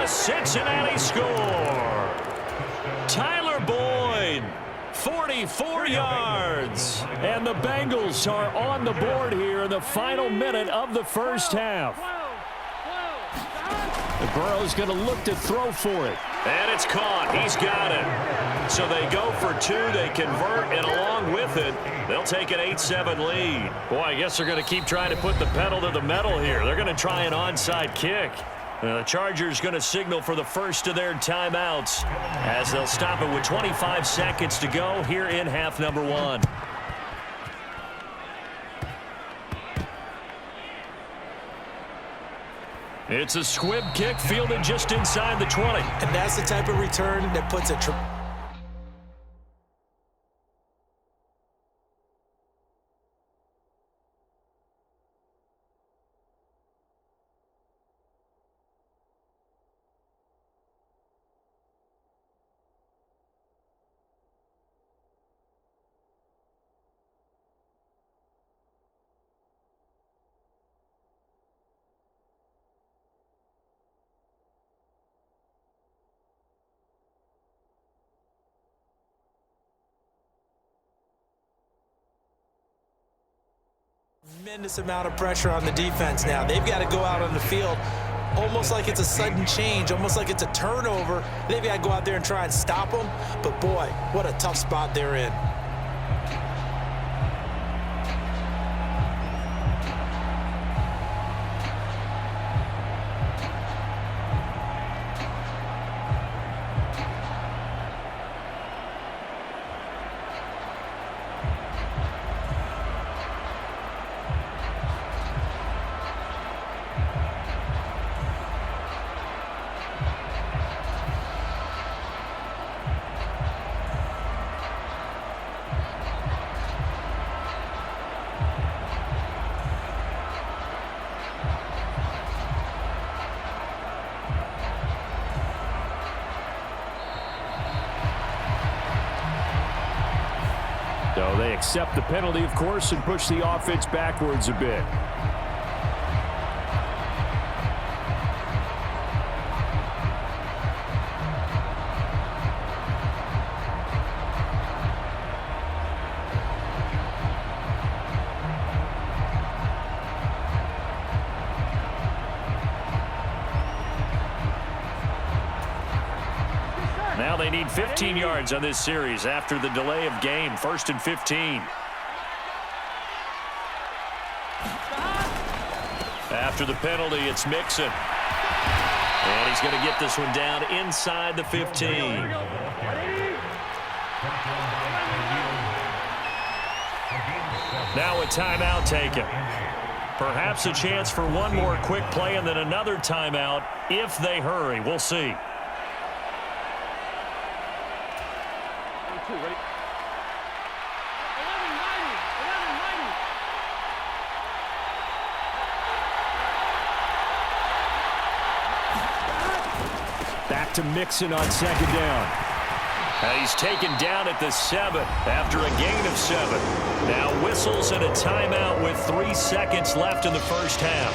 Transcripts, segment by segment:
Cincinnati score. Tyler Boyd, 44 yards. And the Bengals are on the board here in the final minute of the first half. And Burrow's going to look to throw for it. And it's caught. He's got it. So they go for two. They convert, and along with it, they'll take an 8-7 lead. Boy, I guess they're going to keep trying to put the pedal to the metal here. They're going to try an onside kick. The Chargers going to signal for the first of their timeouts as they'll stop it with 25 seconds to go here in half number one. It's a squib kick fielded just inside the 20. And that's the type of return that puts a tremendous amount of pressure on the defense now. They've got to go out on the field almost like it's a sudden change, almost like it's a turnover. They've got to go out there and try and stop them. But, boy, what a tough spot they're in. So they accept the penalty, of course, and push the offense backwards a bit. Now they need 15 yards on this series after the delay of game. 1st and 15. After the penalty, it's Mixon. And he's going to get this one down inside the 15. Now a timeout taken. Perhaps a chance for one more quick play and then another timeout if they hurry. We'll see. Back to Mixon on 2nd down. He's taken down at the 7 after a gain of 7. Now whistles and a timeout with 3 seconds left in the first half.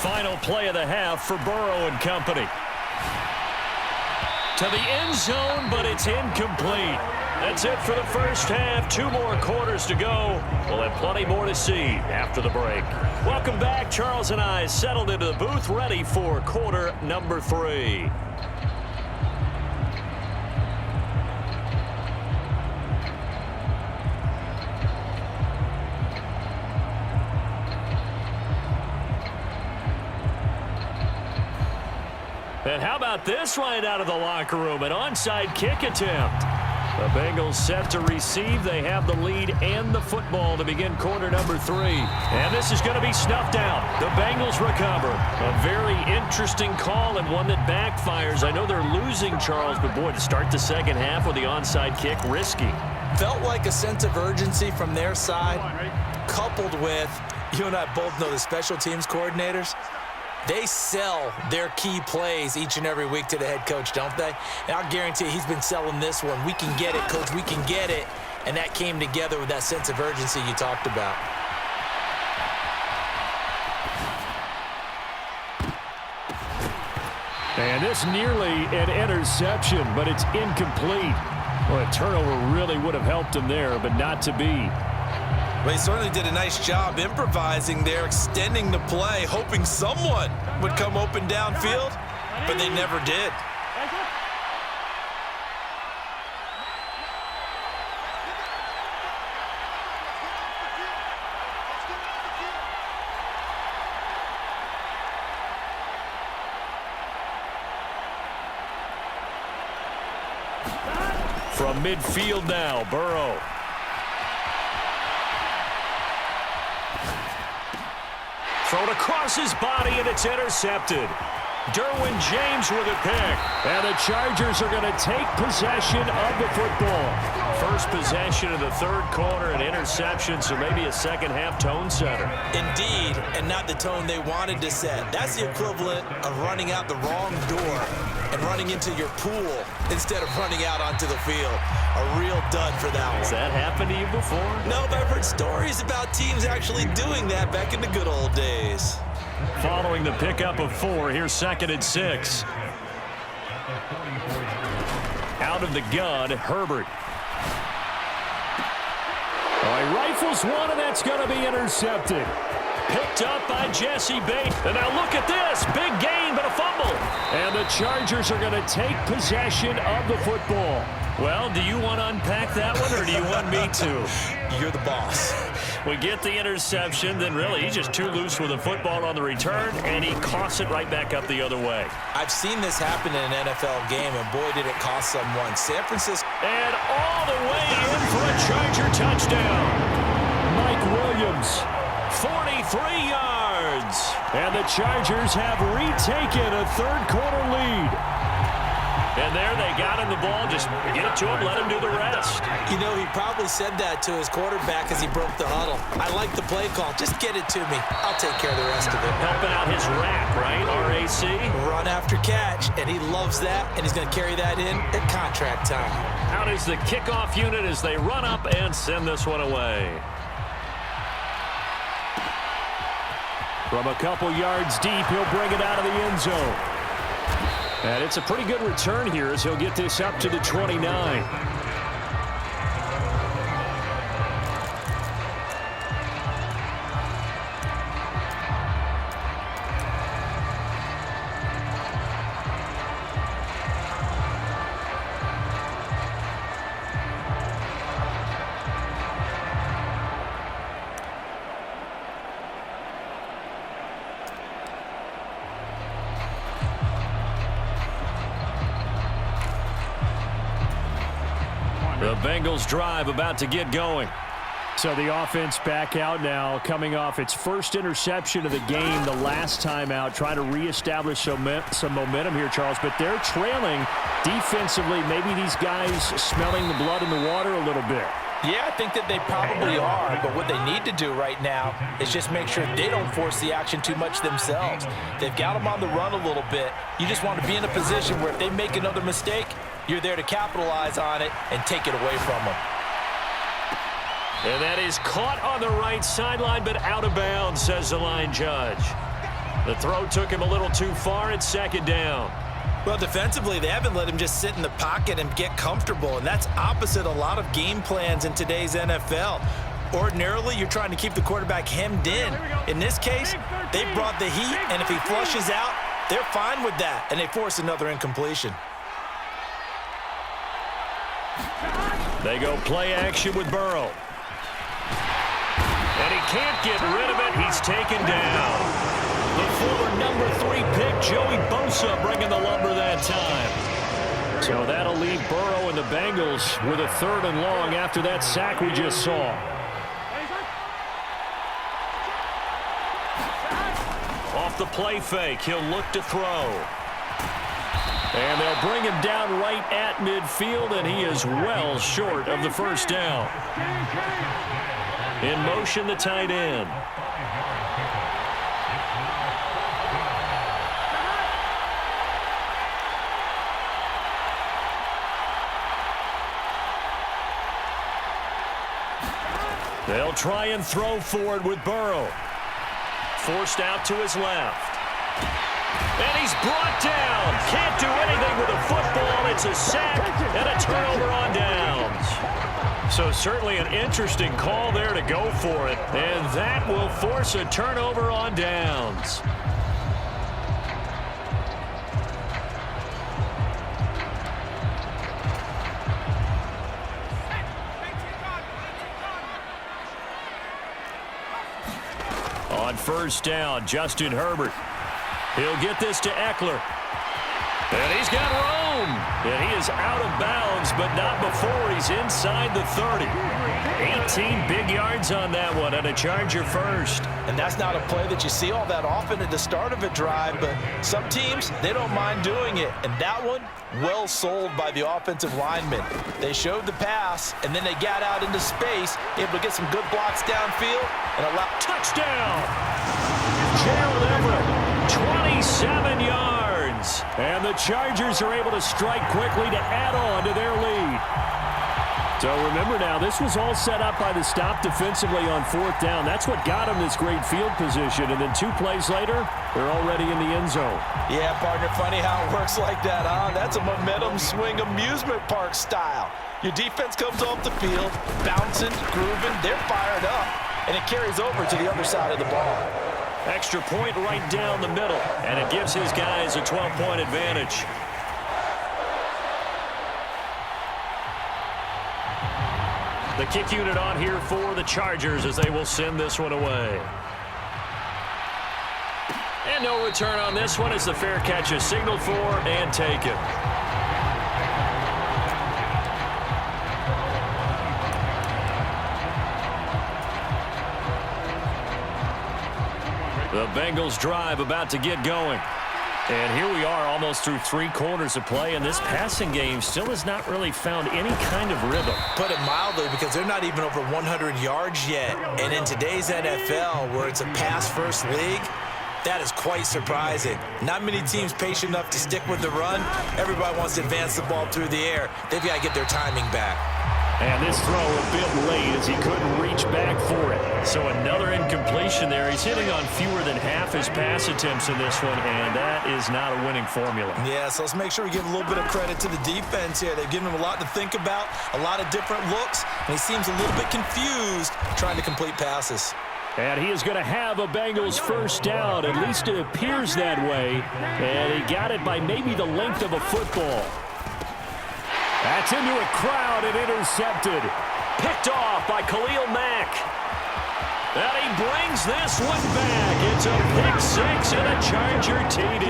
Final play of the half for Burrow and company. To the end zone, but it's incomplete. That's it for the first half. 2 more quarters to go. We'll have plenty more to see after the break. Welcome back. Charles and I settled into the booth, ready for quarter number 3. And how about this right out of the locker room? An onside kick attempt. The Bengals set to receive. They have the lead and the football to begin quarter number 3. And this is going to be snuffed out. The Bengals recover. A very interesting call and one that backfires. I know they're losing, Charles, but boy, to start the second half with the onside kick, risky. Felt like a sense of urgency from their side, coupled with, you and I both know the special teams coordinators. They sell their key plays each and every week to the head coach, don't they? And I'll guarantee he's been selling this one. We can get it, coach, we can get it. And that came together with that sense of urgency you talked about. And this nearly an interception, but it's incomplete. Well, a turnover really would have helped him there, but not to be. Well, he certainly did a nice job improvising there, extending the play, hoping someone would come open downfield, but they never did. From midfield now, Burrow. Thrown across his body, and it's intercepted. Derwin James with a pick. And the Chargers are going to take possession of the football. First possession of the third quarter, an interception, so maybe a second-half tone setter. Indeed, and not the tone they wanted to set. That's the equivalent of running out the wrong door and running into your pool instead of running out onto the field. A real dud for that one. Has that happened to you before? No, but I've heard stories about teams actually doing that back in the good old days. Following the pickup of 4, here's 2nd and 6. Out of the gun, Herbert. He rifles one, and that's going to be intercepted. Picked up by Jesse Bates. And now look at this. Big gain, but a fumble. And the Chargers are going to take possession of the football. Well, do you want to unpack that one, or do you want me to? You're the boss. We get the interception, then really he's just too loose with the football on the return, and he coughs it right back up the other way. I've seen this happen in an NFL game, and boy, did it cost someone. San Francisco. And all the way in for a Charger touchdown. Mike Williams, 43 yards. And the Chargers have retaken a third-quarter lead. And there they got him the ball. Just get it to him, let him do the rest. You know, he probably said that to his quarterback as he broke the huddle. I like the play call. Just get it to me. I'll take care of the rest of it. Helping out his rack, right? RAC. Run after catch, and he loves that, and he's going to carry that in at contract time. Out is the kickoff unit as they run up and send this one away. From a couple yards deep, he'll bring it out of the end zone. And it's a pretty good return here as he'll get this up to the 29. The Bengals drive about to get going. So the offense back out now, coming off its first interception of the game the last time out, trying to reestablish some momentum here, Charles. But they're trailing defensively. Maybe these guys smelling the blood in the water a little bit. Yeah, I think that they probably are, but what they need to do right now is just make sure they don't force the action too much themselves. They've got them on the run a little bit. You just want to be in a position where if they make another mistake, you're there to capitalize on it and take it away from them. And that is caught on the right sideline, but out of bounds, says the line judge. The throw took him a little too far. It's 2nd down. Well, defensively, they haven't let him just sit in the pocket and get comfortable, and that's opposite a lot of game plans in today's NFL. Ordinarily, you're trying to keep the quarterback hemmed in. In this case, they brought the heat, and if he flushes out, they're fine with that, and they force another incompletion. They go play action with Burrow. And he can't get rid of it. He's taken down. The former number 3 pick, Joey Bosa, bringing the lumber that time. So that'll leave Burrow and the Bengals with a 3rd and long after that sack we just saw. Off the play fake, he'll look to throw. And they'll bring him down right at midfield, and he is well short of the first down. In motion, the tight end. They'll try and throw for it with Burrow. Forced out to his left. And he's brought down. Can't do anything with a football. It's a sack and a turnover on downs. So certainly an interesting call there to go for it. And that will force a turnover on downs. On first down, Justin Herbert. He'll get this to Eckler. And he's got room. And he is out of bounds, but not before he's inside the 30. 18 big yards on that one, and a Charger first. And that's not a play that you see all that often at the start of a drive, but some teams, they don't mind doing it. And that one, well sold by the offensive lineman. They showed the pass, and then they got out into space, able to get some good blocks downfield, and allow touchdown. Gerald Everett, 27 yards. And the Chargers are able to strike quickly to add on to their lead. So remember now, this was all set up by the stop defensively on fourth down. That's what got them this great field position. And then 2 plays later, they're already in the end zone. Yeah, partner, funny how it works like that, huh? That's a momentum swing amusement park style. Your defense comes off the field, bouncing, grooving, they're fired up, and it carries over to the other side of the ball. Extra point right down the middle, and it gives his guys a 12-point advantage. The kick unit on here for the Chargers as they will send this one away. And no return on this one as the fair catch is signaled for and taken. The Bengals drive about to get going. And here we are almost through 3 quarters of play, and this passing game still has not really found any kind of rhythm. Put it mildly, because they're not even over 100 yards yet. And in today's NFL, where it's a pass-first league, that is quite surprising. Not many teams patient enough to stick with the run. Everybody wants to advance the ball through the air. They've got to get their timing back. And this throw a bit late as he couldn't reach back for it. So another incompletion there. He's hitting on fewer than half his pass attempts in this one, and that is not a winning formula. Yeah, so let's make sure we give a little bit of credit to the defense here. They've given him a lot to think about, a lot of different looks, and he seems a little bit confused trying to complete passes. And he is going to have a Bengals first down. At least it appears that way. And he got it by maybe the length of a football. That's into a crowd and intercepted. Picked off by Khalil Mack. And he brings this one back. It's a pick 6 and a Charger TD.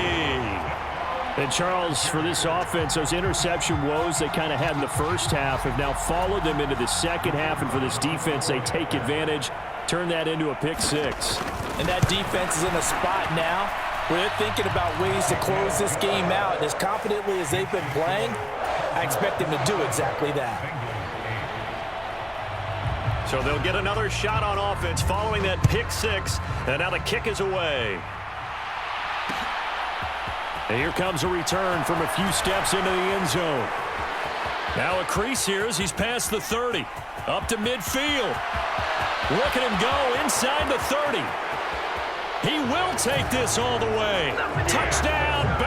And Charles, for this offense, those interception woes they kind of had in the first half have now followed them into the second half. And for this defense, they take advantage, turn that into a pick 6. And that defense is in a spot now where they're thinking about ways to close this game out. And as confidently as they've been playing, I expect them to do exactly that. So they'll get another shot on offense following that pick 6. And now the kick is away. And here comes a return from a few steps into the end zone. Now a crease here as he's past the 30. Up to midfield. Look at him go inside the 30. He will take this all the way. Touchdown.